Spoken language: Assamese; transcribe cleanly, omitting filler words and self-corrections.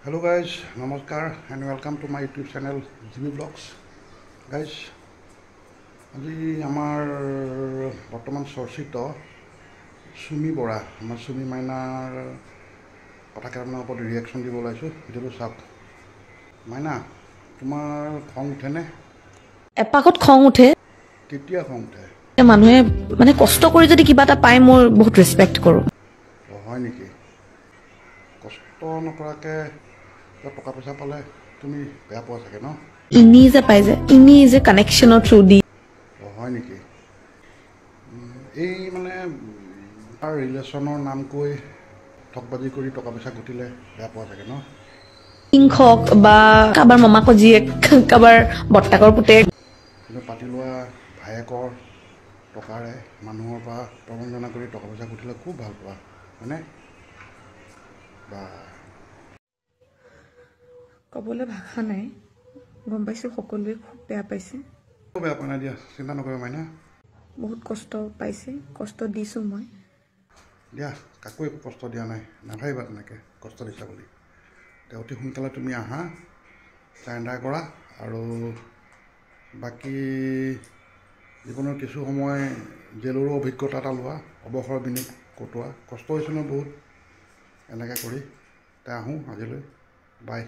Hello guys, Namaskar and welcome to my YouTube channel GB Vlogs. Guys, আজি আমাৰ বৰ্তমান চৰ্চিত সুমি বৰা আমাৰ সুমি মাইনাৰ কথা কেইটামানৰ ওপৰত ৰিয়েকশ্যন দিব ওলাইছোঁ। ভিডিঅ'টো চাওক। মাইনা, তোমাৰ খং উঠেনে? এপাকত খং উঠে। কেতিয়া খং উঠে? মানুহে মানে কষ্ট কৰি যদি কিবা এটা পায় মই বহুত ৰেসপেক্ট কৰোঁ। হয় নেকি? কষ্ট নকৰাকৈ টকা পইচা পালে তুমি বেয়া পোৱা চাগে ন? ইনি যে পাই যে ইনি যে কানেকশ্যনৰ থ্ৰু দি হয় নেকি? এই মানে তাৰ ৰিলেশ্যনৰ নাম কৈ ঠগবাজি কৰি টকা পইচা ঘটিলে বেয়া পোৱা চাগে ন? কিংখক বা কাৰোবাৰ মামাকৰ জীয়েক কাৰোবাৰ বৰ্তাকৰ পুতেক কিন্তু পাতি লোৱা ভায়েকৰ টকাৰে মানুহৰ পৰা প্ৰবঞ্চনা কৰি টকা পইচা ঘটিলে খুব ভাল পোৱা হয়নে? বা ক'বলৈ ভাষা নাই। গম পাইছোঁ সকলোৱে খুব বেয়া পাইছে। বেয়া পোৱা নাই দিয়া, চিন্তা নকৰিবা মাইনা। বহুত কষ্ট পাইছে, কষ্ট দিছোঁ মই। দিয়া, কাকো একো কষ্ট দিয়া নাই, নাভাবিবা তেনেকৈ কষ্ট দিছা বুলি। এতিয়া অতি সোনকালে তুমি আহা, চাৰেণ্ডাৰ কৰা আৰু বাকী জীৱনৰ কিছু সময় জেলৰো অভিজ্ঞতা এটা লোৱা, অৱসৰ বিনিয়োগ কটোৱা। কষ্ট হৈছে ন বহুত এনেকৈ কৰি। এতিয়া আহোঁ আজিলৈ, বাই।